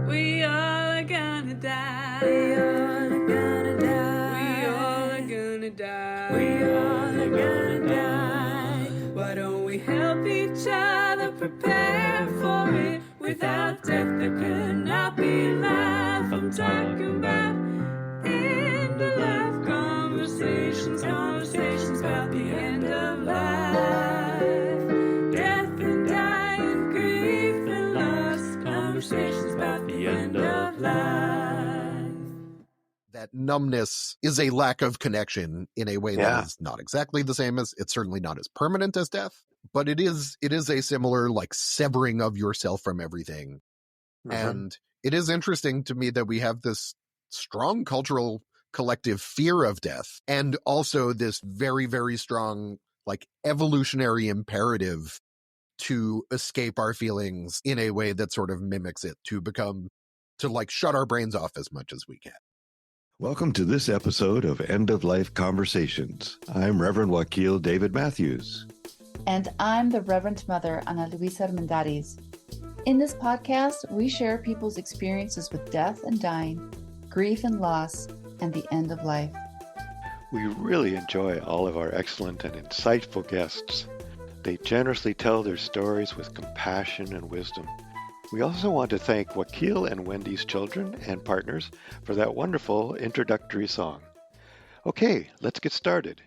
We all are gonna die. We all are gonna die. We all are gonna die. We all are gonna die. Why don't we help each other prepare for it? Without death there could not be life. I'm talking about end of life conversations, conversations about the end of life. Death and dying, grief and loss, conversations about the end of life. That numbness is a lack of connection in a way that is not exactly the same as, it's certainly not as permanent as death, but it is a similar like severing of yourself from everything. And it is interesting to me that we have this strong cultural collective fear of death and also this very, very strong like evolutionary imperative to escape our feelings in a way that sort of mimics it, to like shut our brains off as much as we can. Welcome to this episode of End of Life Conversations. I'm Reverend Wakil David Matthews. And I'm the Reverend Mother Ana Luisa Armendariz. In this podcast, we share people's experiences with death and dying, grief and loss, and the end of life. We really enjoy all of our excellent and insightful guests. They generously tell their stories with compassion and wisdom. We also want to thank Wakil and Wendy's children and partners for that wonderful introductory song. Okay, let's get started.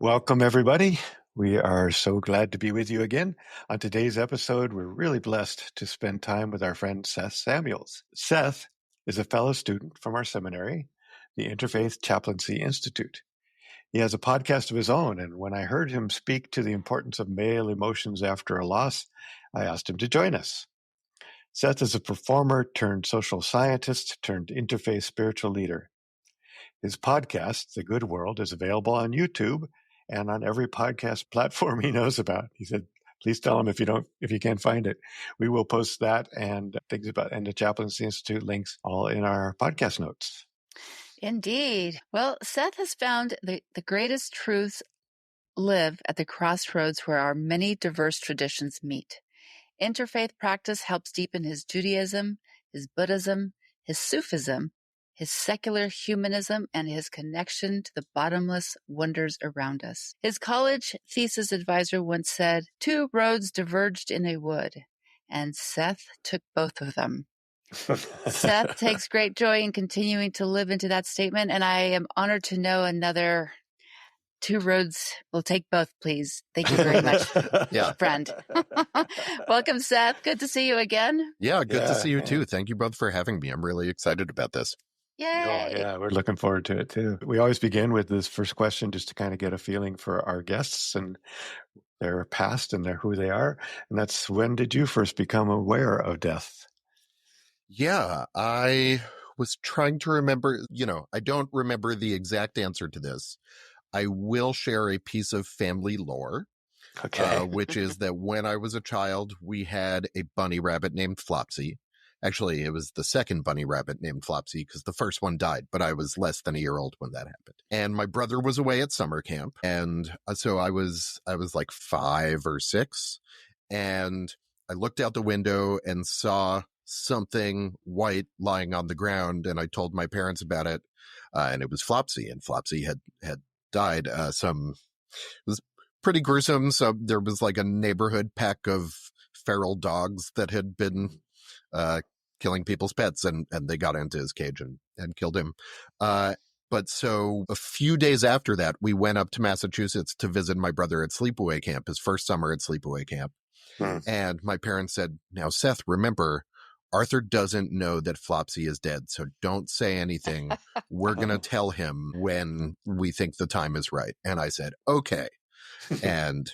Welcome, everybody. We are so glad to be with you again. On today's episode, we're really blessed to spend time with our friend Seth Samuels. Seth is a fellow student from our seminary, the Interfaith Chaplaincy Institute. He has a podcast of his own, and when I heard him speak to the importance of male emotions after a loss, I asked him to join us. Seth is a performer turned social scientist turned interfaith spiritual leader. His podcast, The Good World, is available on YouTube and on every podcast platform he knows about. He said, please tell him if you can't find it. We will post that and things about and the Chaplaincy Institute links all in our podcast notes. Indeed. Well, Seth has found the greatest truths live at the crossroads where our many diverse traditions meet. Interfaith practice helps deepen his Judaism, his Buddhism, his Sufism, his secular humanism, and his connection to the bottomless wonders around us. His college thesis advisor once said, 2 roads diverged in a wood, and Seth took both of them. Seth takes great joy in continuing to live into that statement, and I am honored to know another 2 roads. We'll take both, please. Thank you very much, friend. Welcome, Seth. Good to see you again. Yeah, good to see you too. Thank you both for having me. I'm really excited about this. Yay. Oh, yeah, we're looking forward to it too. We always begin with this first question just to kind of get a feeling for our guests and their past and who they are. And that's, when did you first become aware of death? Yeah, I was trying to remember, I don't remember the exact answer to this. I will share a piece of family lore, which is that when I was a child, we had a bunny rabbit named Flopsy. Actually, it was the second bunny rabbit named Flopsy because the first one died, but I was less than a year old when that happened. And my brother was away at summer camp. And so I was like 5 or 6. And I looked out the window and saw something white lying on the ground. And I told my parents about it. And it was Flopsy. And Flopsy had died. It was pretty gruesome. So there was like a neighborhood pack of feral dogs that had been killing people's pets, and they got into his cage and killed him. But so a few days after that, we went up to Massachusetts to visit my brother at sleepaway camp, his first summer at sleepaway camp. And my parents said, now, Seth, remember, Arthur doesn't know that Flopsy is dead, so don't say anything. We're going to tell him when we think the time is right. And I said, okay. And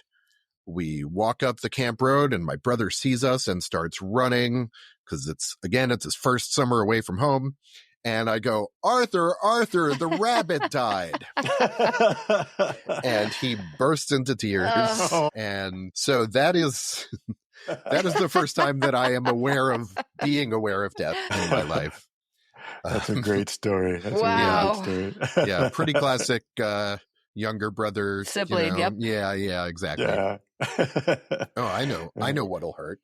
we walk up the camp road, and my brother sees us and starts running because it's his first summer away from home. And I go, Arthur, the rabbit died. And he bursts into tears. Oh. And so that is the first time that I am being aware of death in my life. That's a great story. That's wow. a really great story. Yeah, pretty classic younger brother. Sibling, yep. Yeah, exactly. Yeah. Oh, I know what'll hurt.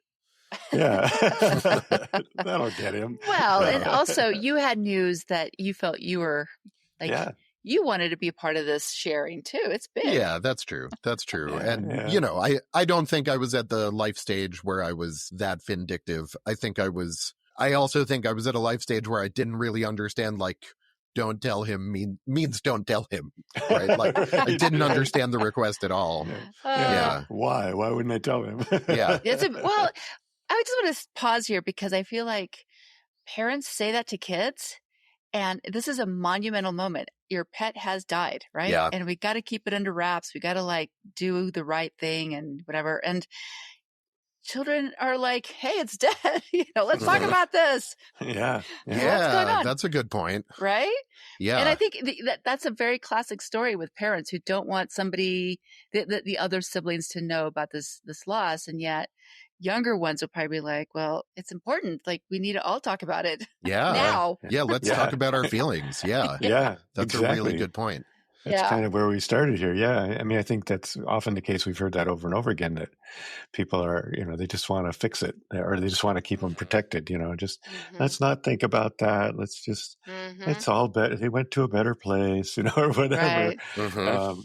Yeah. That'll get him. Well, and also you had news that you felt you were like, Yeah. you wanted to be a part of this sharing too. It's big. Yeah, that's true. That's true. Yeah, And, yeah. you know, I don't think I was at the life stage where I was that vindictive. I also think I was at a life stage where I didn't really understand, like, don't tell him means don't tell him, right? Like, I didn't understand the request at all. Yeah. Why? Why wouldn't I tell him? Yeah. Well, I just want to pause here because I feel like parents say that to kids, and this is a monumental moment. Your pet has died, right? Yeah. And we got to keep it under wraps. We got to like do the right thing and whatever. And children are like, hey, it's dead. Let's talk about this. Yeah. What's going on? That's a good point. Right? Yeah. And I think that's a very classic story with parents who don't want somebody, the other siblings, to know about this loss. And yet younger ones will probably be like, well, it's important. Like, we need to all talk about it now. Yeah, let's talk about our feelings. Yeah. Yeah. That's exactly. a really good point. That's kind of where we started here. Yeah. I mean, I think that's often the case. We've heard that over and over again, that people are, they just want to fix it, or they just want to keep them protected, just let's not think about that. Let's just, it's all better. They went to a better place, or whatever. Right.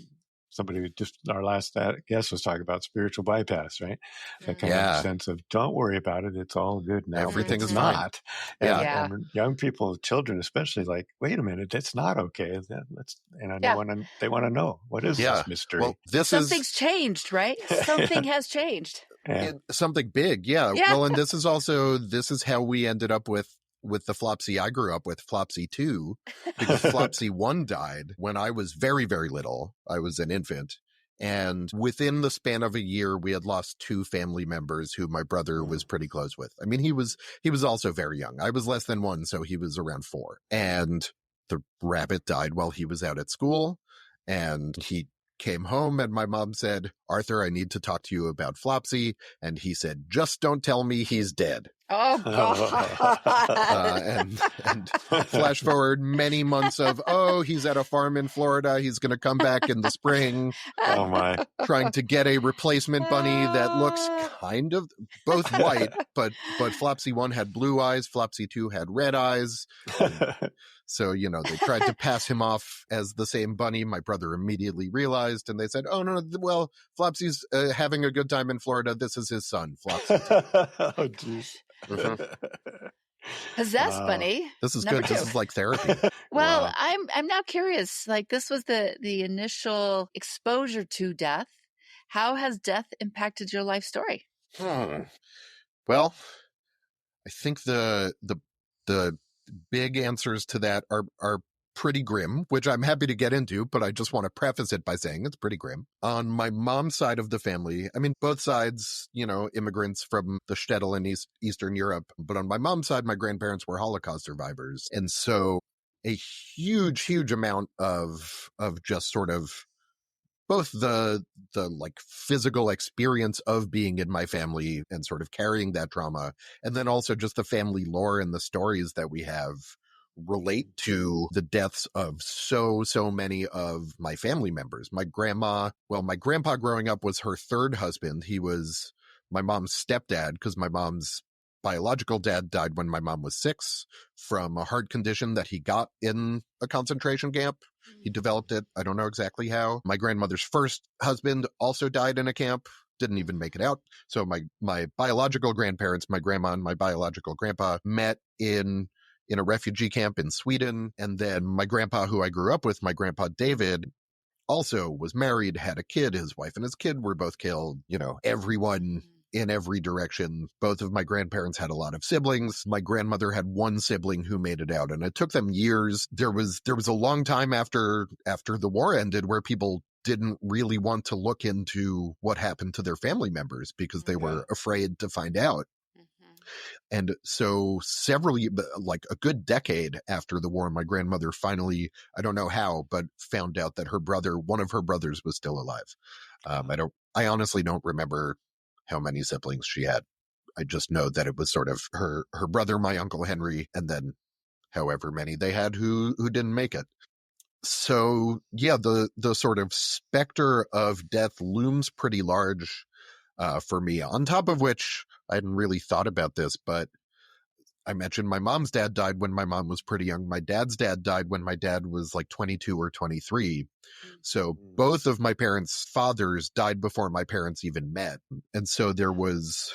Somebody our last guest was talking about spiritual bypass, right? That kind of sense of don't worry about it. It's all good now. Everything is not. Fine. And young people, children especially, like, wait a minute, that's not okay. They want to know, what is this mystery? Well, something's changed, right? Something has changed. Something big. Yeah. Well, and this is how we ended up with the Flopsy I grew up with, Flopsy 2, because Flopsy 1 died when I was very, very little. I was an infant. And within the span of a year, we had lost 2 family members who my brother was pretty close with. I mean, he was also very young. I was less than 1, so he was around 4. And the rabbit died while he was out at school. And he came home and my mom said, Arthur, I need to talk to you about Flopsy. And he said, just don't tell me he's dead. Oh, God. And flash forward many months of, he's at a farm in Florida. He's going to come back in the spring. Oh, my. Trying to get a replacement bunny that looks kind of both white, but Flopsy 1 had blue eyes. Flopsy 2 had red eyes. So, they tried to pass him off as the same bunny. My brother immediately realized, and they said, oh, no, well, Flopsy's having a good time in Florida. This is his son, Flopsy. Oh, jeez. Possessed bunny. This is good. 2. This is like therapy. Well, I'm now curious. Like, this was the initial exposure to death. How has death impacted your life story? Well, I think the big answers to that are pretty grim, which I'm happy to get into, but I just want to preface it by saying it's pretty grim. On my mom's side of the family, I mean, both sides, immigrants from the shtetl in Eastern Europe, but on my mom's side, my grandparents were Holocaust survivors. And so a huge, huge amount of just sort of both the like physical experience of being in my family and sort of carrying that trauma, and then also just the family lore and the stories that we have relate to the deaths of so many of my family members. My grandpa growing up was her third husband. He was my mom's stepdad because my mom's biological dad died when my mom was 6 from a heart condition that he got in a concentration camp. He developed it. I don't know exactly how. My grandmother's first husband also died in a camp, didn't even make it out. So my biological grandparents, my grandma and my biological grandpa, met in a refugee camp in Sweden. And then my grandpa, who I grew up with, my grandpa David, also was married, had a kid. His wife and his kid were both killed. Everyone in every direction. Both of my grandparents had a lot of siblings. My grandmother had 1 sibling who made it out, and it took them years. There was a long time after the war ended where people didn't really want to look into what happened to their family members because they were afraid to find out. And so like a good decade after the war, my grandmother finally, I don't know how, but found out that one of her brothers was still alive. I honestly don't remember how many siblings she had. I just know that it was sort of her brother, my Uncle Henry, and then however many they had who didn't make it. So yeah, the sort of specter of death looms pretty large. for me. On top of which, I hadn't really thought about this, but I mentioned my mom's dad died when my mom was pretty young. My dad's dad died when my dad was like 22 or 23. So both of my parents' fathers died before my parents even met. And so there was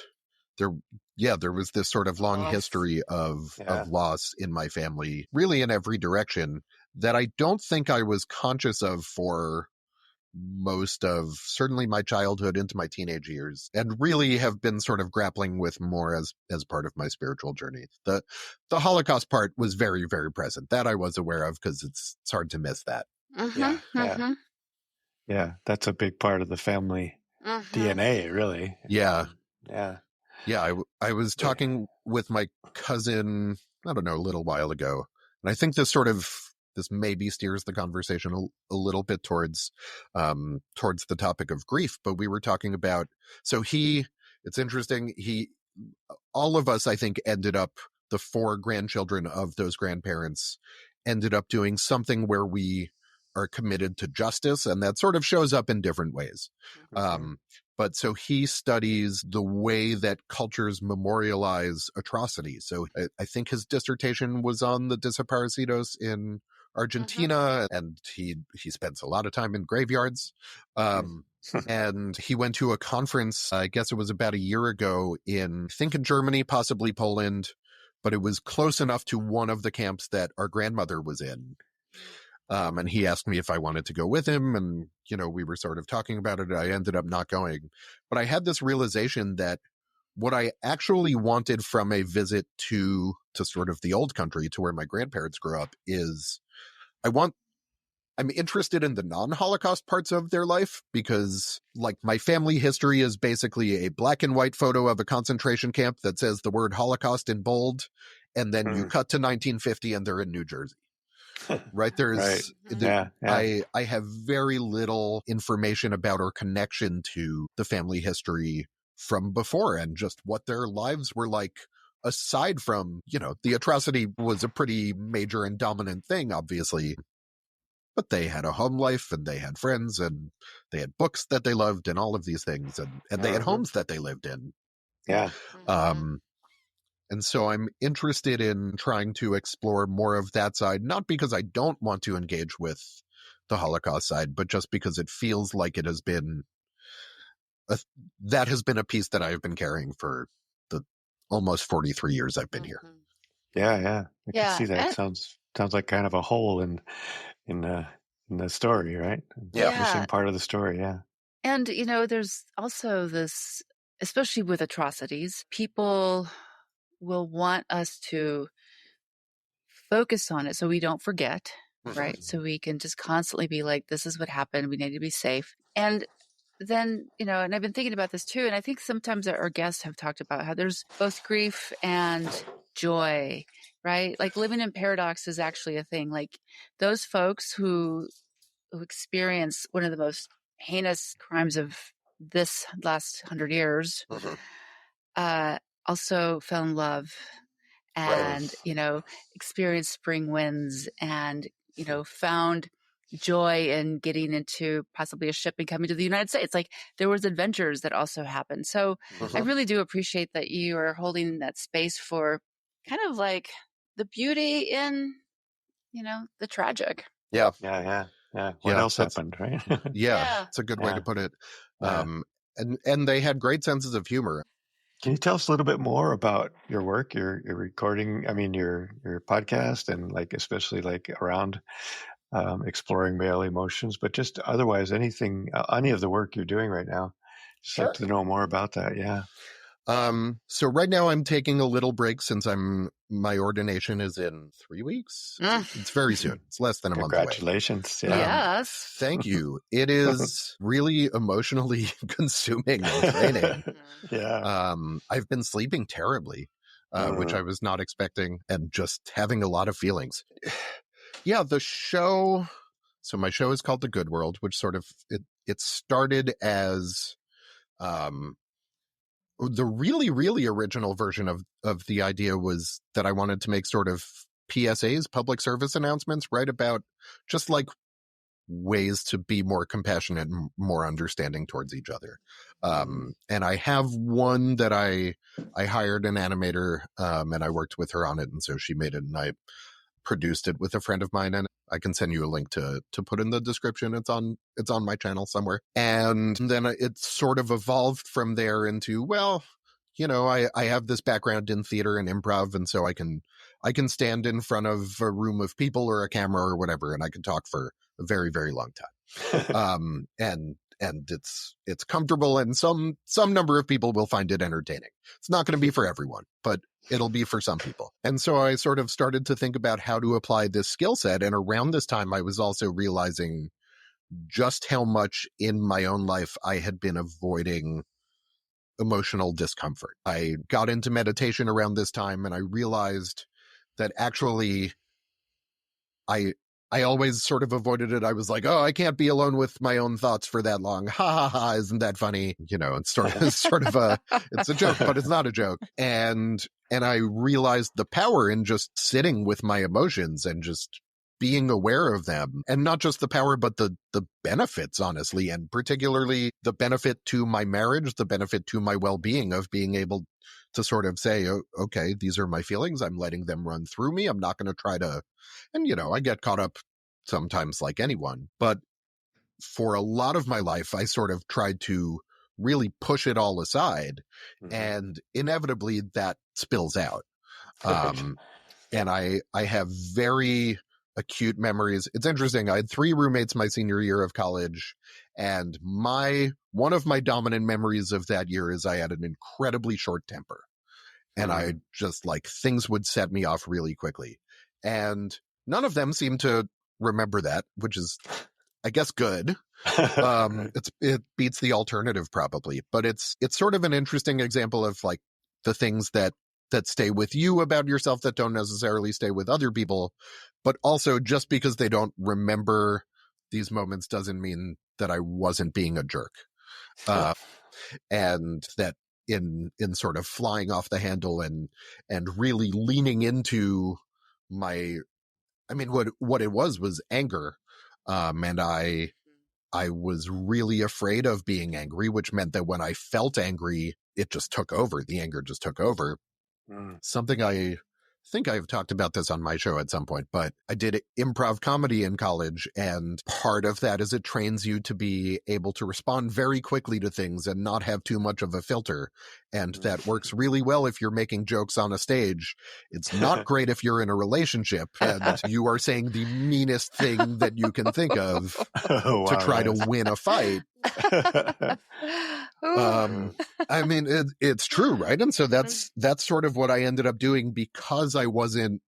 this sort of long history of loss in my family, really in every direction, that I don't think I was conscious of for most of certainly my childhood into my teenage years, and really have been sort of grappling with more as part of my spiritual journey. The Holocaust part was very, very present. That I was aware of, because it's hard to miss that. Yeah, that's a big part of the family DNA, really. Yeah. Yeah. I was talking with my cousin, I don't know, a little while ago, and I think this maybe steers the conversation a little bit towards the topic of grief. But we were talking about, it's interesting, all of us, I think, ended up, the 4 grandchildren of those grandparents ended up doing something where we are committed to justice, and that sort of shows up in different ways. But so he studies the way that cultures memorialize atrocity. So I think his dissertation was on the desaparecidos in Argentina, and he spends a lot of time in graveyards. And he went to a conference, I guess it was about a year ago, I think in Germany, possibly Poland, but it was close enough to one of the camps that our grandmother was in. And he asked me if I wanted to go with him, and, we were sort of talking about it. I ended up not going, but I had this realization that what I actually wanted from a visit to sort of the old country, to where my grandparents grew up, is I'm interested in the non-Holocaust parts of their life, because like my family history is basically a black and white photo of a concentration camp that says the word Holocaust in bold. And then you cut to 1950 and they're in New Jersey. Right. I have very little information about or connection to the family history from before, and just what their lives were like, aside from, the atrocity was a pretty major and dominant thing, obviously. But they had a home life, and they had friends, and they had books that they loved, and all of these things, and they had homes that they lived in. Yeah. And so I'm interested in trying to explore more of that side, not because I don't want to engage with the Holocaust side, but just because it feels like it has been a piece that I've been carrying for the almost 43 years I've been here. Yeah. I can see that. Sounds like kind of a hole in the story, right? Missing part of the story. Yeah. And, there's also this, especially with atrocities, people will want us to focus on it so we don't forget, right? So we can just constantly be like, this is what happened. We need to be safe. And then, and I've been thinking about this too. And I think sometimes our guests have talked about how there's both grief and joy, right? Like living in paradox is actually a thing. Like those folks who experience one of the most heinous crimes of this last 100 years, also fell in love and, experienced spring winds and, found joy in getting into possibly a ship and coming to the United States. Like there was adventures that also happened. So I really do appreciate that you are holding that space for kind of like the beauty in, the tragic. Yeah. What else happened, right? It's a good way to put it. And they had great senses of humor. Can you tell us a little bit more about your work, your recording, your podcast, and like especially like around exploring male emotions, but just otherwise any of the work you're doing right now? Just like to know more about that. Yeah. So right now I'm taking a little break since my ordination is in 3 weeks. It's very soon. It's less than a month away. Congratulations. Yes. Thank you. It is really emotionally consuming and draining. I've been sleeping terribly, which I was not expecting, and just having a lot of feelings. The show. So my show is called The Good World, which sort of, it started as, the really, really original version of the idea was that I wanted to make sort of PSAs, public service announcements, right, about just like ways to be more compassionate and more understanding towards each other. And I have one that I hired an animator, and I worked with her on it. And so she made it, and I produced it with a friend of mine, and I can send you a link to put in the description. It's on my channel somewhere. And then it sort of evolved from there into, well, you know, I have this background in theater and improv, and so I can stand in front of a room of people or a camera or whatever, and I can talk for a very, very long time. And it's comfortable, and some number of people will find it entertaining. It's not going to be for everyone, but it'll be for some people. And so I sort of started to think about how to apply this skill set. And around this time, I was also realizing just how much in my own life I had been avoiding emotional discomfort. I got into meditation around this time, and I realized that actually I always sort of avoided it. I was like, oh, I can't be alone with my own thoughts for that long. Ha ha ha. Isn't that funny? You know, it's sort of it's a joke, but it's not a joke. And I realized the power in just sitting with my emotions and just being aware of them, and not just the power, but the benefits, honestly, and particularly the benefit to my marriage, the benefit to my well-being of being able to sort of say, oh, okay, these are my feelings. I'm letting them run through me. I'm not going to try to, and, you know, I get caught up sometimes like anyone, but for a lot of my life, I sort of tried to really push it all aside, and inevitably that spills out. And I have very acute memories. It's interesting. I had 3 roommates my senior year of college, and one of my dominant memories of that year is I had an incredibly short temper, and I just, like, things would set me off really quickly. And none of them seem to remember that, which is, I guess, good. It beats the alternative probably, but it's sort of an interesting example of, like, the things that stay with you about yourself that don't necessarily stay with other people. But also, just because they don't remember these moments doesn't mean that I wasn't being a jerk. And that in sort of flying off the handle and really leaning into what it was anger. And I was really afraid of being angry, which meant that when I felt angry, it just took over. The anger just took over. Something I think I've talked about this on my show at some point, but I did improv comedy in college, and part of that is it trains you to be able to respond very quickly to things and not have too much of a filter. And that works really well if you're making jokes on a stage. It's not great if you're in a relationship and you are saying the meanest thing that you can think of to try to win a fight. I mean, it's true, right? And so that's sort of what I ended up doing, because I wasn't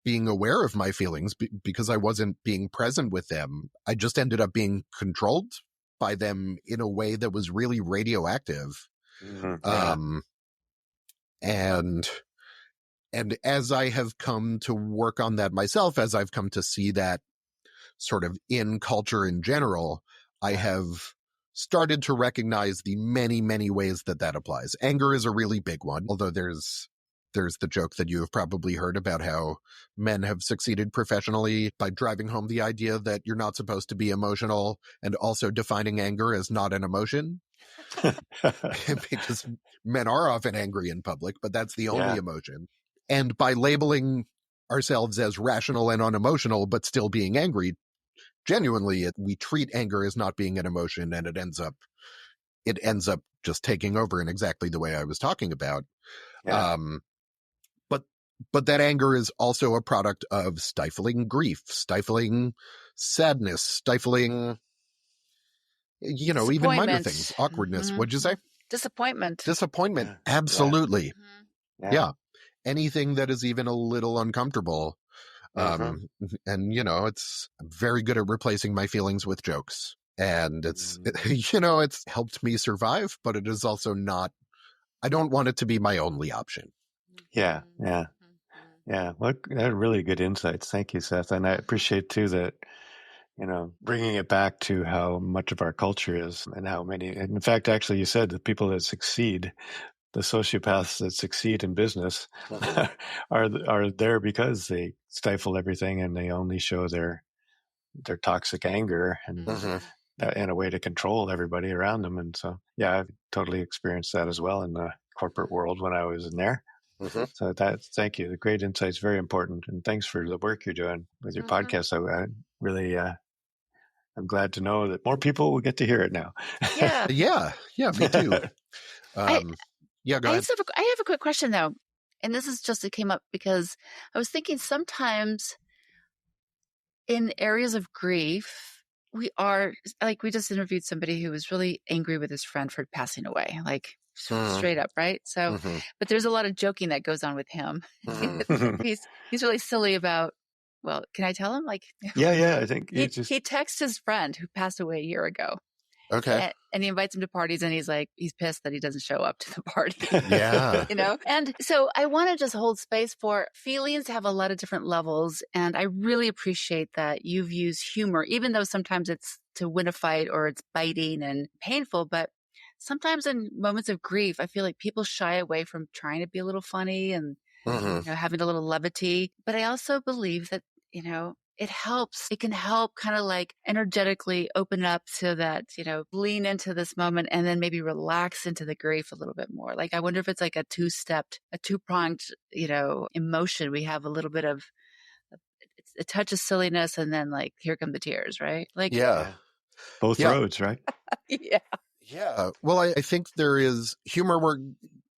being aware of my feelings, because I wasn't being present with them. I just ended up being controlled by them in a way that was really radioactive. And as I have come to work on that myself, as I've come to see that sort of in culture in general, I have started to recognize the many, many ways that applies. Anger is a really big one, although there's the joke that you have probably heard about how men have succeeded professionally by driving home the idea that you're not supposed to be emotional, and also defining anger as not an emotion. Because men are often angry in public, but that's the only emotion. And by labeling ourselves as rational and unemotional, but still being angry, genuinely, we treat anger as not being an emotion, and it ends up just taking over in exactly the way I was talking about. But that anger is also a product of stifling grief, stifling sadness, stifling, even minor things, awkwardness. What'd you say? Disappointment. Absolutely. Yeah. Anything that is even a little uncomfortable. And, it's very good at replacing my feelings with jokes. And it's helped me survive, but it is also not, I don't want it to be my only option. Yeah. Well, really good insights. Thank you, Seth. And I appreciate too that, bringing it back to how much of our culture is, and how many, and in fact, actually you said the people that succeed, the sociopaths that succeed in business are there because they stifle everything and they only show their their toxic anger and in a way to control everybody around them. And so, yeah, I've totally experienced that as well in the corporate world when I was in there. So thank you. The great insights, very important. And thanks for the work you're doing with your podcast. I really, I'm glad to know that more people will get to hear it now. Yeah. Yeah, me too. Go ahead. I have a quick question though. And this is just, it came up because I was thinking sometimes in areas of grief, we just interviewed somebody who was really angry with his friend for passing away, like straight up, right? So, but there's a lot of joking that goes on with him. He's really silly about, well, can I tell him? Like, yeah, I think he texts his friend who passed away a year ago. Okay. And he invites him to parties and he's pissed that he doesn't show up to the party. Yeah. And so I want to just hold space for feelings have a lot of different levels. And I really appreciate that you've used humor, even though sometimes it's to win a fight or it's biting and painful. But sometimes in moments of grief, I feel like people shy away from trying to be a little funny and having a little levity. But I also believe that, it can help kind of like energetically open up so that, lean into this moment and then maybe relax into the grief a little bit more. Like, I wonder if it's like a two-pronged, emotion. We have a little bit of a touch of silliness and then like, here come the tears, right? Like, both roads, right? Yeah. Well, I think there is humor where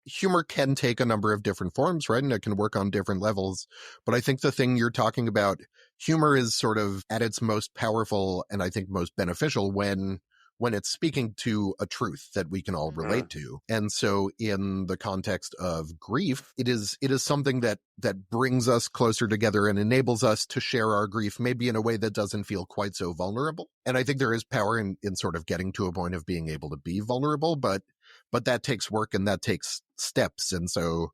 humor can take a number of different forms, right? And it can work on different levels. But I think the thing you're talking about, humor is sort of at its most powerful and I think most beneficial when it's speaking to a truth that we can all relate to. And so in the context of grief, it is something that brings us closer together and enables us to share our grief, maybe in a way that doesn't feel quite so vulnerable. And I think there is power in sort of getting to a point of being able to be vulnerable, but that takes work and that takes steps. And so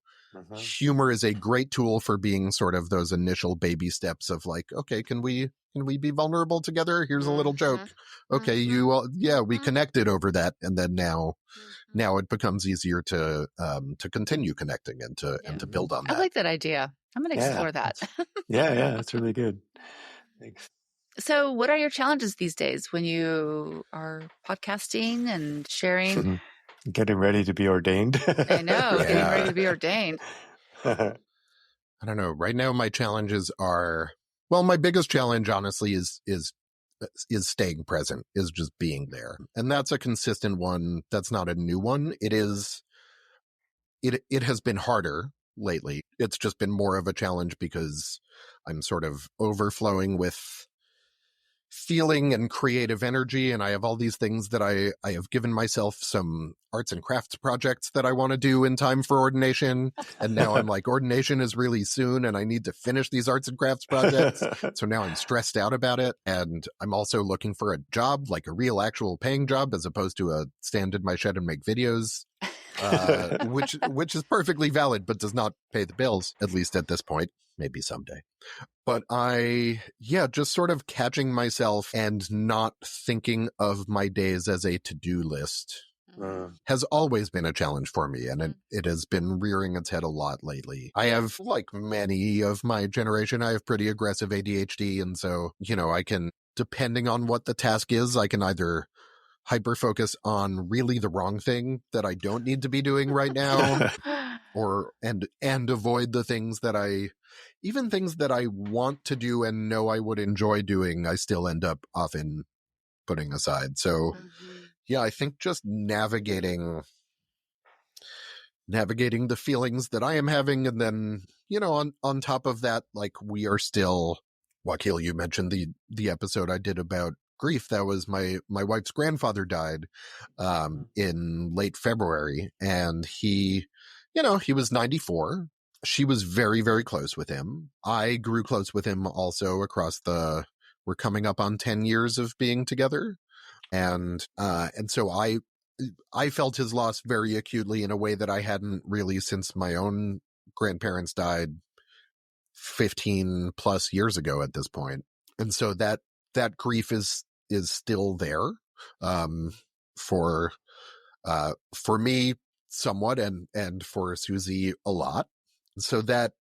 humor is a great tool for being sort of those initial baby steps of like, okay, can we be vulnerable together? Here's a little joke. Okay, we connected over that. And then now it becomes easier to continue connecting and to build on that. I like that idea. I'm going to explore that. Yeah, that's really good. Thanks. So what are your challenges these days when you are podcasting and sharing? Getting ready to be ordained. I know, getting ready to be ordained. I don't know. Right now, my challenges are, well, my biggest challenge, honestly, is staying present, is just being there. And that's a consistent one. That's not a new one. It has been harder lately. It's just been more of a challenge because I'm sort of overflowing with feeling and creative energy, and I have all these things that I have given myself some arts and crafts projects that I want to do in time for ordination, and now I'm like, ordination is really soon and I need to finish these arts and crafts projects. So now I'm stressed out about it, and I'm also looking for a job, like a real actual paying job, as opposed to a stand in my shed and make videos, which is perfectly valid but does not pay the bills, at least at this point. Maybe someday. But just sort of catching myself and not thinking of my days as a to-do list has always been a challenge for me. And it has been rearing its head a lot lately. I have, like many of my generation, I have pretty aggressive ADHD. And so, I can, depending on what the task is, I can either hyper-focus on really the wrong thing that I don't need to be doing right now, and avoid the things that even things that I want to do and know I would enjoy doing, I still end up often putting aside. So I think just navigating the feelings that I am having. And then, on top of that, like, we are still, Wakil, you mentioned the episode I did about grief. That was my wife's grandfather died in late February, and he was 94. She was very, very close with him. I grew close with him also we're coming up on 10 years of being together. And so I felt his loss very acutely in a way that I hadn't really since my own grandparents died 15 plus years ago at this point. And so that grief is still there, for me somewhat, and for Susie a lot. So that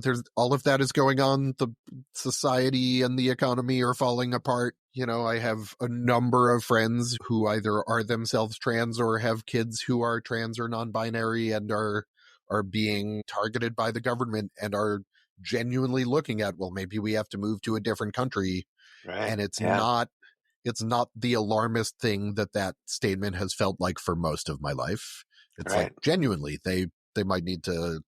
there's all of that is going on. The society and the economy are falling apart. I have a number of friends who either are themselves trans or have kids who are trans or non-binary and are being targeted by the government and are genuinely looking at, well, maybe we have to move to a different country. Right. And it's not the alarmist thing that statement has felt like for most of my life. It's Right. like genuinely they might need to,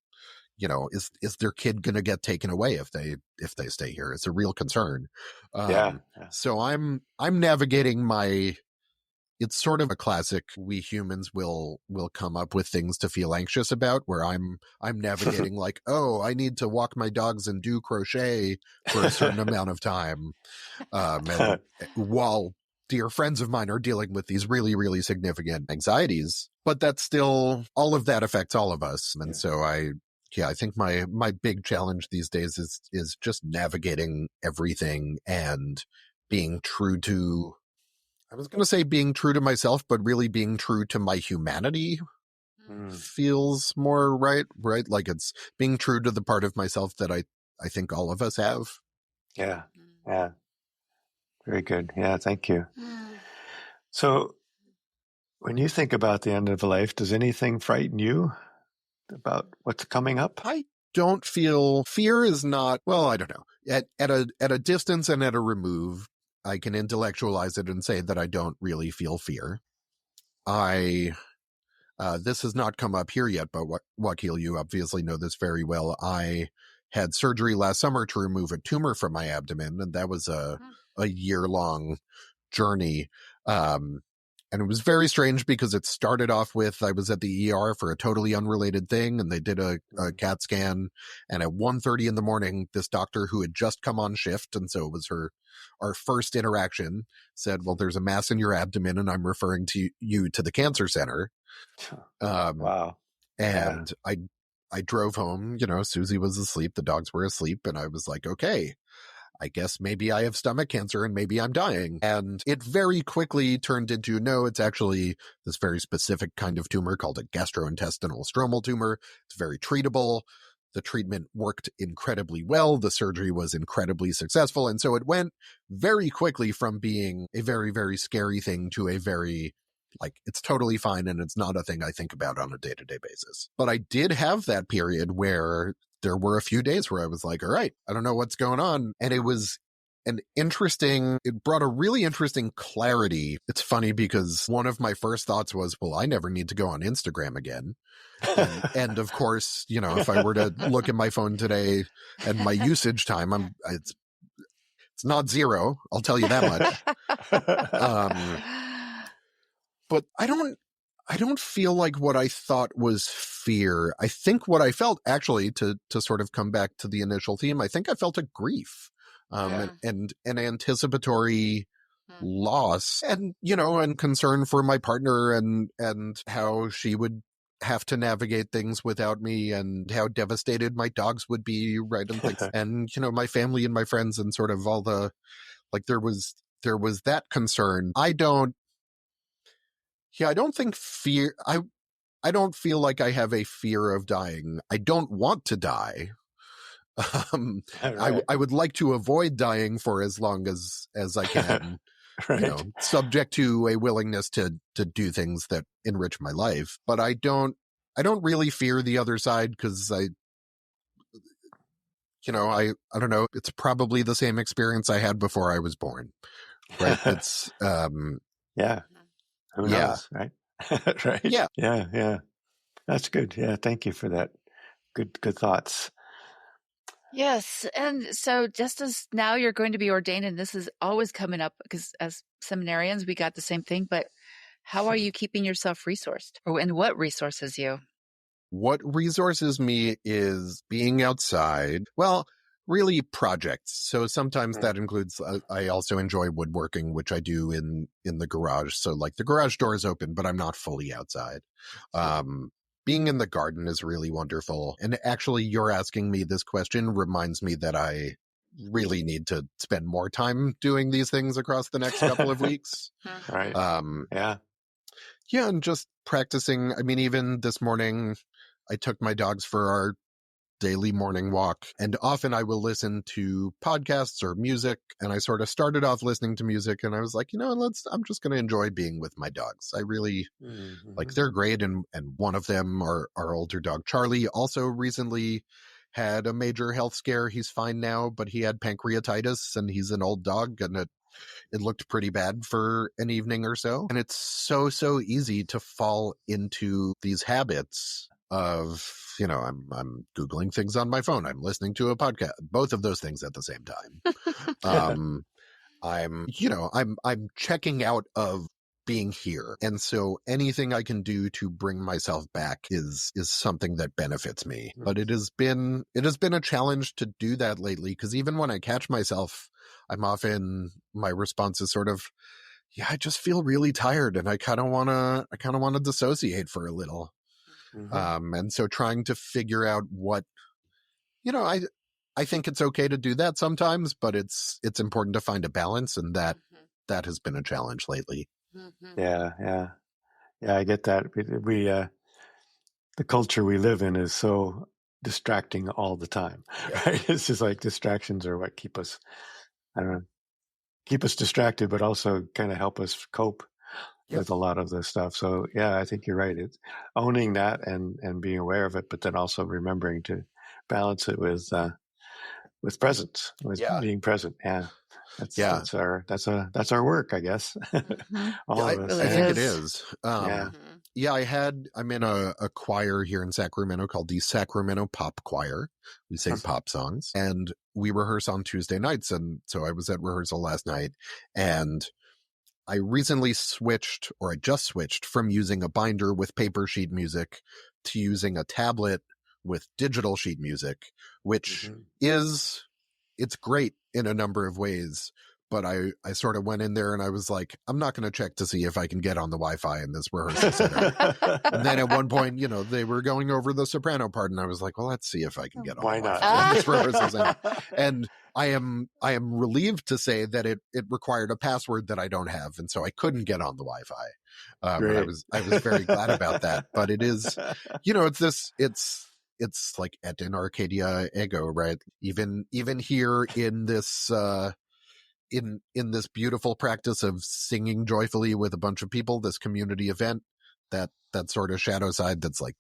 is their kid going to get taken away if they stay here? It's a real concern. Yeah. So I'm navigating it's sort of a classic. We humans will come up with things to feel anxious about, where I'm navigating like, oh, I need to walk my dogs and do crochet for a certain amount of time. And while dear friends of mine are dealing with these really, really significant anxieties, but that's still, all of that affects all of us. And so I think my big challenge these days is just navigating everything and being true to, I was going to say being true to myself, but really being true to my humanity feels more right? Like it's being true to the part of myself that I think all of us have. Yeah. Yeah. Very good. Yeah. Thank you. So when you think about the end of life, does anything frighten you about what's coming up? I don't feel, fear is not, well, I don't know. At a distance and at a remove, I can intellectualize it and say that I don't really feel fear. This has not come up here yet, but Wakil, you obviously know this very well. I had surgery last summer to remove a tumor from my abdomen, and that was a year-long journey. And it was very strange because it started off with, I was at the ER for a totally unrelated thing, and they did a CAT scan. And at 1:30 in the morning, this doctor who had just come on shift, and so it was our first interaction, said, well, there's a mass in your abdomen, and I'm referring you to the cancer center. Wow. And I drove home, Susie was asleep, the dogs were asleep, and I was like, okay, I guess maybe I have stomach cancer and maybe I'm dying. And it very quickly turned into, no, it's actually this very specific kind of tumor called a gastrointestinal stromal tumor. It's very treatable. The treatment worked incredibly well. The surgery was incredibly successful. And so it went very quickly from being a very, very scary thing to a very, like, it's totally fine and it's not a thing I think about on a day-to-day basis. But I did have that period where there were a few days where I was like, all right, I don't know what's going on. And it was it brought a really interesting clarity. It's funny because one of my first thoughts was, well, I never need to go on Instagram again. And of course, if I were to look at my phone today and my usage time, it's not zero. I'll tell you that much. But I don't feel like what I thought was fear. I think what I felt, actually, to sort of come back to the initial theme, I think I felt a grief, and an anticipatory loss, and and concern for my partner and how she would have to navigate things without me, and how devastated my dogs would be, right? And things, and my family and my friends, and sort of all the, like, there was that concern. I don't think fear, I don't feel like I have a fear of dying. I don't want to die. Right. I would like to avoid dying for as long as I can, Right. subject to a willingness to do things that enrich my life. But I don't really fear the other side, because I don't know. It's probably the same experience I had before I was born. Right. It's yeah. Who knows, right? Right. Yeah. Yeah. That's good. Yeah. Thank you for that. Good thoughts. Yes. And so just as now you're going to be ordained, and this is always coming up because as seminarians, we got the same thing, but how are you keeping yourself resourced, and what resources you? What resources me is being outside. Well, really projects. So sometimes that includes, I also enjoy woodworking, which I do in the garage. So like the garage door is open, but I'm not fully outside. Being in the garden is really wonderful. And actually, you're asking me this question reminds me that I really need to spend more time doing these things across the next couple of weeks. Right. Yeah, and just practicing. I mean, even this morning, I took my dogs for daily morning walk. And often I will listen to podcasts or music. And I sort of started off listening to music and I was like, I'm just going to enjoy being with my dogs. I really like, they're great. And one of them, our older dog, Charlie, also recently had a major health scare. He's fine now, but he had pancreatitis and he's an old dog and it looked pretty bad for an evening or so. And it's so easy to fall into these habits of, I'm Googling things on my phone. I'm listening to a podcast, both of those things at the same time. I'm checking out of being here. And so anything I can do to bring myself back is something that benefits me. But it has been a challenge to do that lately, because even when I catch myself, my response is sort of, I just feel really tired and I kind of want to dissociate for a little. And so trying to figure out what, I think it's okay to do that sometimes, but it's important to find a balance, and that has been a challenge lately. Yeah, I get that. We the culture we live in is so distracting all the time, right? It's just like distractions are what keep us distracted, but also kind of help us cope with a lot of this stuff. So yeah, I think you're right. It's owning that and being aware of it, but then also remembering to balance it with presence, with being present. Yeah. That's our work, I guess. All of us. I think it is. I'm in a choir here in Sacramento called the Sacramento Pop Choir. We sing pop songs, and we rehearse on Tuesday nights. And so I was at rehearsal last night, and I recently I just switched from using a binder with paper sheet music to using a tablet with digital sheet music, which it's great in a number of ways. But I sort of went in there and I was like, I'm not going to check to see if I can get on the Wi-Fi in this rehearsal center. And then at one point, they were going over the soprano part, and I was like, well, let's see if I can get on the Wi-Fi in this rehearsal center. And I am relieved to say that it required a password that I don't have, and so I couldn't get on the Wi-Fi. I was very glad about that. But it is, it's like et in Arcadia ego, right? Even here in this in this beautiful practice of singing joyfully with a bunch of people, this community event, that sort of shadow side that's like,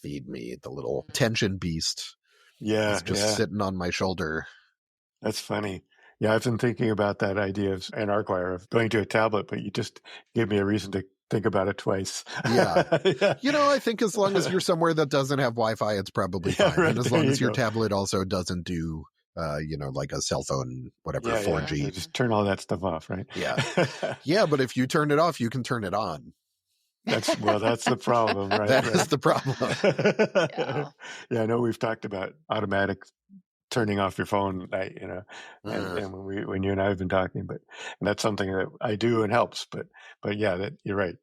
feed me, the little tension beast. Yeah, it's just sitting on my shoulder. That's funny. Yeah, I've been thinking about that idea in our choir of going to a tablet, but you just gave me a reason to think about it twice. Yeah. I think as long as you're somewhere that doesn't have Wi-Fi, it's probably fine. Right, and as long as your tablet also doesn't do, like a cell phone, whatever, 4G. Yeah, just turn all that stuff off, right? Yeah. Yeah, but if you turn it off, you can turn it on. That's the problem, right? That is the problem. Yeah, I know we've talked about automatic turning off your phone, and when you and I have been talking, and that's something that I do and helps. But yeah, that you're right.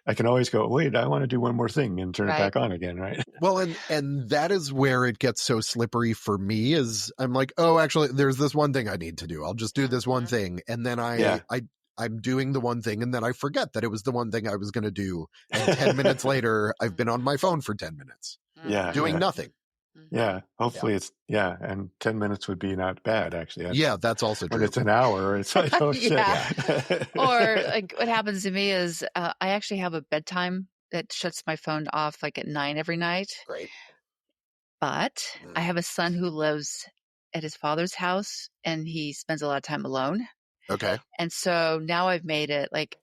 I can always go, wait, I want to do one more thing and turn it back on again, right? Well, and that is where it gets so slippery for me, is I'm like, oh, actually, there's this one thing I need to do. I'll just do this one thing. And then I'm doing the one thing, and then I forget that it was the one thing I was going to do. And 10 minutes later, I've been on my phone for 10 minutes. Doing nothing. Yeah, hopefully it's and 10 minutes would be not bad, actually. That's also true. When it's an hour, it's like, oh shit. Or like what happens to me is I actually have a bedtime that shuts my phone off like at 9 every night. Great. But I have a son who lives at his father's house, and he spends a lot of time alone. Okay. And so now I've made it like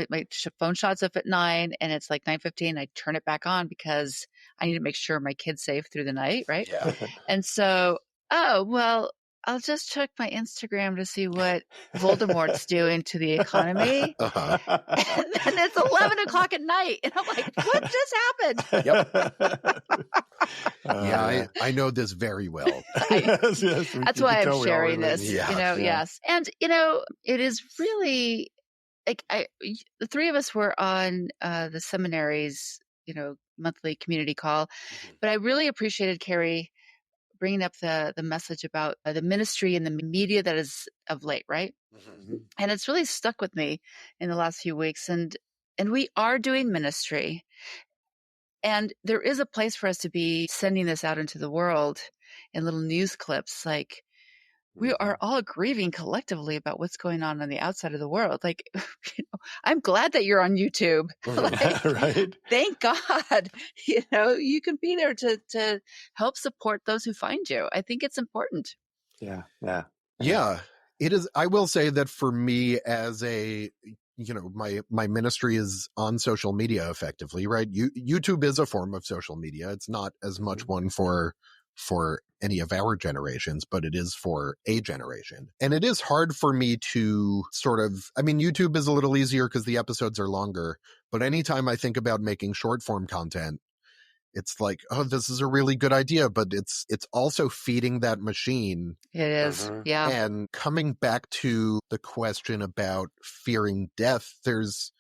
my phone shuts off at 9, and it's like 9:15. I turn it back on because I need to make sure my kid's safe through the night, right? Yeah. And so, I'll just check my Instagram to see what Voldemort's doing to the economy. And then it's 11 o'clock at night, and I'm like, what just happened? Yep. I know this very well. Yes, that's why I'm sharing this. Yes. And it is really like the three of us were on the seminary's monthly community call, but I really appreciated Carrie bringing up the message about the ministry and the media that is of late, right? And it's really stuck with me in the last few weeks. And we are doing ministry, And there is a place for us to be sending this out into the world in little news clips. Like, we are all grieving collectively about what's going on the outside of the world. Like, I'm glad that you're on YouTube. Like, Right. thank God, you can be there to help support those who find you. I think it's important. Yeah. It is. I will say that for me, as my ministry is on social media effectively, right? YouTube is a form of social media. It's not as much one for any of our generations, but it is for a generation. And it is hard for me to YouTube is a little easier because the episodes are longer, but anytime I think about making short form content, it's like, oh, this is a really good idea, but it's also feeding that machine. It is. Yeah. And coming back to the question about fearing death, this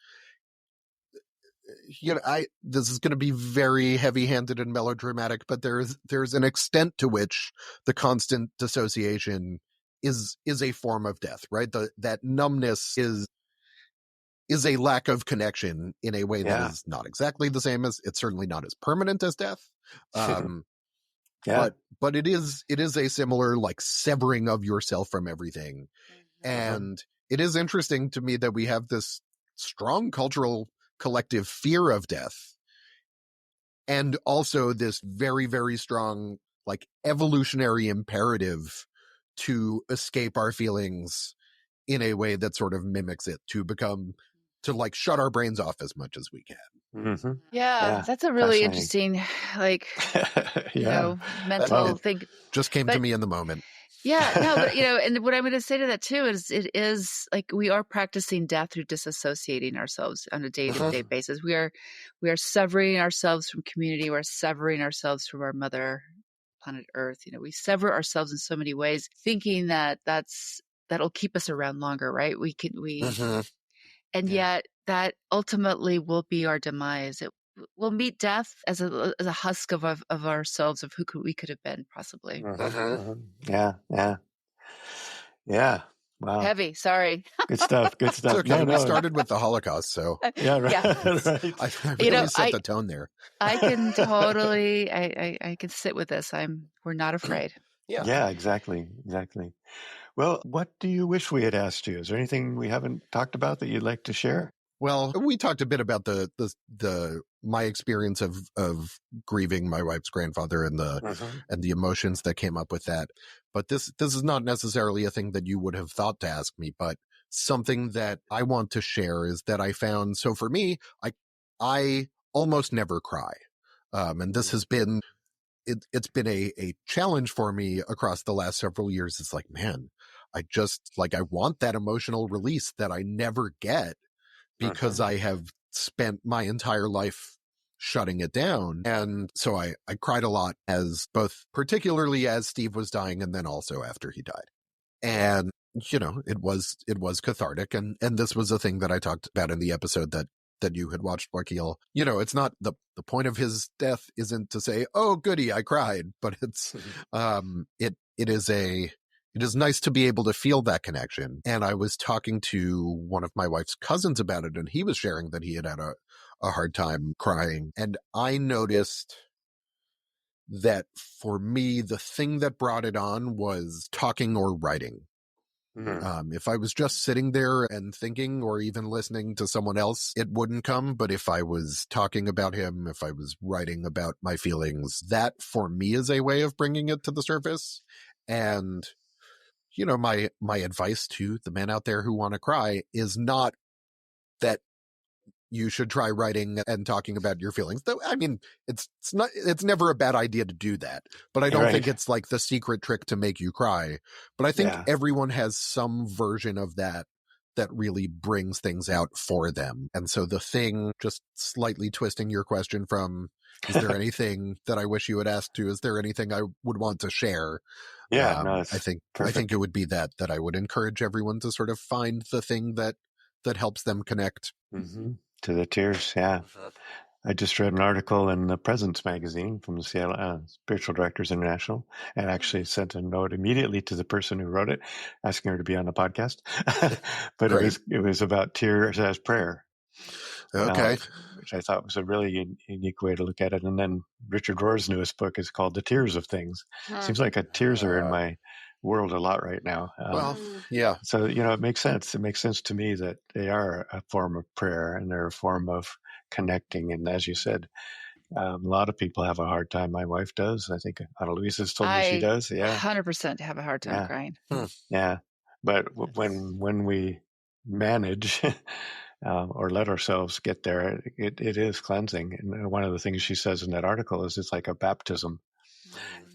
is going to be very heavy-handed and melodramatic, but there's an extent to which the constant dissociation is a form of death, right? That numbness is a lack of connection in a way that is not exactly the same as, it's certainly not as permanent as death. But it is a similar, like, severing of yourself from everything. And it is interesting to me that we have this strong cultural collective fear of death, and also this very, very strong, like, evolutionary imperative to escape our feelings in a way that sort of mimics it, to like shut our brains off as much as we can. Yeah, that's a really interesting, like, mental thing. Just came to me in the moment. Yeah, no, but and what I'm going to say to that too is, it is like, we are practicing death through disassociating ourselves on a day-to-day basis. We are severing ourselves from community. We're severing ourselves from our mother planet Earth. We sever ourselves in so many ways, thinking that'll keep us around longer, right? And yet that ultimately will be our demise. We'll meet death as a husk of ourselves, of who we could have been, possibly. Yeah. Wow. Heavy. Sorry. Good stuff. It's okay. We started with the Holocaust, so yeah, right. I really set the tone there. I can totally. I can sit with this. We're not afraid. Yeah. Exactly. Well, what do you wish we had asked you? Is there anything we haven't talked about that you'd like to share? Well, we talked a bit about my experience of grieving my wife's grandfather and the emotions that came up with that. But this is not necessarily a thing that you would have thought to ask me, but something that I want to share is that I found. So for me, I almost never cry, and this has been. It's been a challenge for me across the last several years. It's like, man, I want that emotional release that I never get because I have spent my entire life shutting it down. And so I cried a lot, particularly as Steve was dying, and then also after he died. And, it was cathartic. And this was a thing that I talked about in the episode that you had watched, Wakil. It's not the point of his death isn't to say, oh, goody, I cried, but it's, it is nice to be able to feel that connection. And I was talking to one of my wife's cousins about it, and he was sharing that he had a hard time crying. And I noticed that for me, the thing that brought it on was talking or writing. If I was just sitting there and thinking, or even listening to someone else, it wouldn't come. But if I was talking about him, if I was writing about my feelings, that for me is a way of bringing it to the surface. And, my advice to the men out there who want to cry is not that you should try writing and talking about your feelings. Though, I mean, it's never a bad idea to do that, but I don't think it's like the secret trick to make you cry. But I think everyone has some version of that really brings things out for them. And so the thing, just slightly twisting your question from, is there anything that I wish you had asked to, is there anything I would want to share? I think it would be that I would encourage everyone to sort of find the thing that helps them connect. To the tears, yeah. I just read an article in the Presence magazine from the Seattle Spiritual Directors International, and actually sent a note immediately to the person who wrote it, asking her to be on the podcast. But it was about tears as prayer. Okay. which I thought was a really unique way to look at it. And then Richard Rohr's newest book is called The Tears of Things. Seems like tears are in my world a lot right now. Well, yeah. So, it makes sense. It makes sense to me that they are a form of prayer and they're a form of connecting. And as you said, a lot of people have a hard time. My wife does. I think Ana Luisa's told me she does. Yeah. 100% have a hard time crying. Yeah. But when we manage or let ourselves get there, it is cleansing. And one of the things she says in that article is it's like a baptism.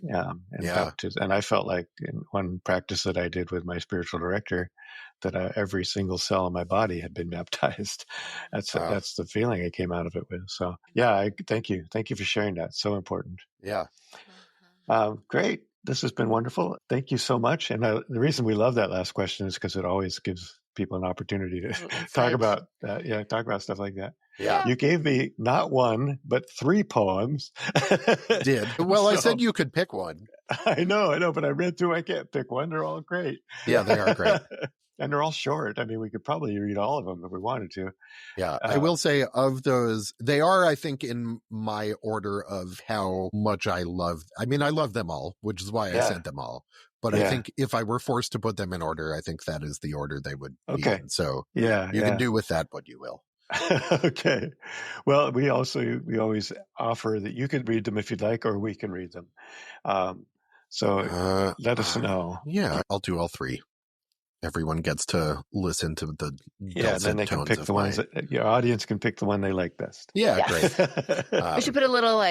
Baptism. And I felt like in one practice that I did with my spiritual director, that every single cell in my body had been baptized. That's the feeling I came out of it with. So thank you for sharing that. So important. Yeah. Great. This has been wonderful. Thank you so much. And the reason we love that last question is because it always gives people an opportunity to talk about stuff like that. Yeah. You gave me not one, but 3 poems. Did. Well, I said you could pick one. I know, but I read through. I can't pick one. They're all great. Yeah, they are great. And they're all short. I mean, we could probably read all of them if we wanted to. Yeah. I will say of those, they are, I think, in my order of how much I love. I mean, I love them all, which is why I said them all. But I think if I were forced to put them in order, I think that is the order they would be in. So you can do with that what you will. Okay. Well, we always offer that you can read them if you'd like, or we can read them. So let us know. Yeah, I'll do all 3. Everyone gets to listen to the and then they can pick the ones that your audience can pick the one they like best. Yeah, great. We should put a little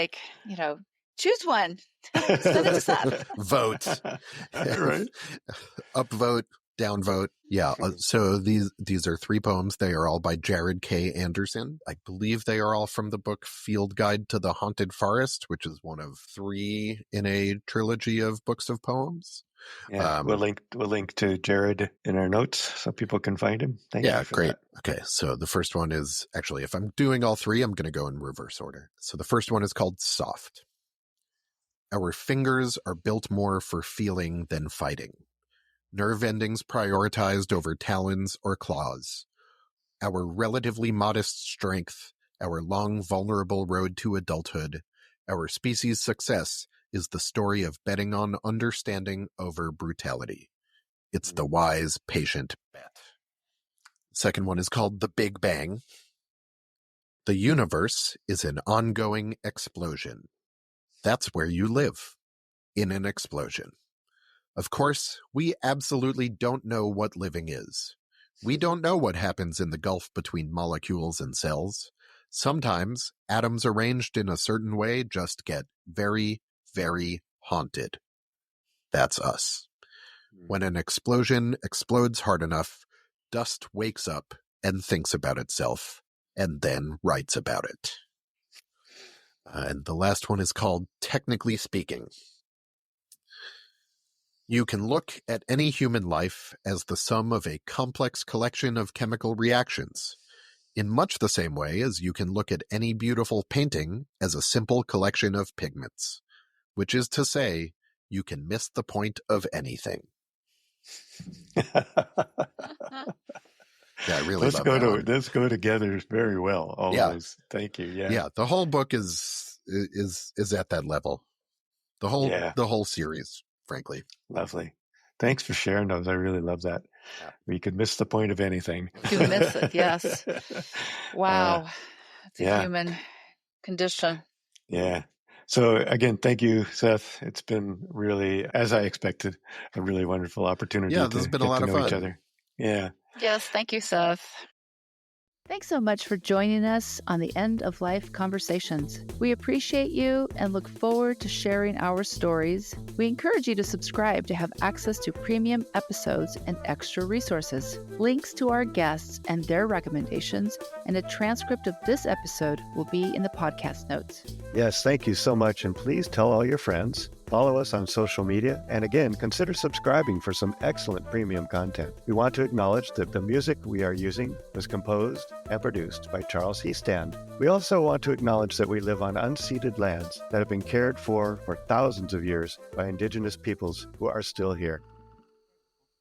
choose one. Send it to Seth. Vote. Right. Upvote, downvote. Yeah. So these are 3 poems. They are all by Jared K. Anderson. I believe they are all from the book Field Guide to the Haunted Forest, which is one of 3 in a trilogy of books of poems. Yeah, we'll link to Jared in our notes so people can find him. Thank you for great. that. Okay, so the first one is actually, if I'm doing all 3, I'm going to go in reverse order. So the first one is called Soft. Our fingers are built more for feeling than fighting. Nerve endings prioritized over talons or claws. Our relatively modest strength, our long, vulnerable road to adulthood, our species' success is the story of betting on understanding over brutality. It's the wise, patient bet. Second one is called The Big Bang. The universe is an ongoing explosion. That's where you live, in an explosion. Of course, we absolutely don't know what living is. We don't know what happens in the gulf between molecules and cells. Sometimes atoms arranged in a certain way just get very, very haunted. That's us. When an explosion explodes hard enough, dust wakes up and thinks about itself, and then writes about it. And the last one is called Technically Speaking. You can look at any human life as the sum of a complex collection of chemical reactions, in much the same way as you can look at any beautiful painting as a simple collection of pigments, which is to say, you can miss the point of anything. Yeah, I really love that one. Let's go together very well. Always. Yeah. Thank you. Yeah. Yeah. The whole book is at that level. The whole series, frankly. Lovely. Thanks for sharing those. I really love that. Yeah. We could miss the point of anything. You miss it. Yes. Wow. It's a human condition. Yeah. So again, thank you, Seth. It's been really, as I expected, a really wonderful opportunity. Yeah, this has been a lot of fun. Each other. Yeah. Yes, thank you, Seth. Thanks so much for joining us on the End of Life Conversations. We appreciate you and look forward to sharing our stories. We encourage you to subscribe to have access to premium episodes and extra resources. Links to our guests and their recommendations and a transcript of this episode will be in the podcast notes. Yes, thank you so much, and please tell all your friends. Follow us on social media, and again, consider subscribing for some excellent premium content. We want to acknowledge that the music we are using was composed and produced by Charles Heastand. We also want to acknowledge that we live on unceded lands that have been cared for thousands of years by Indigenous peoples who are still here.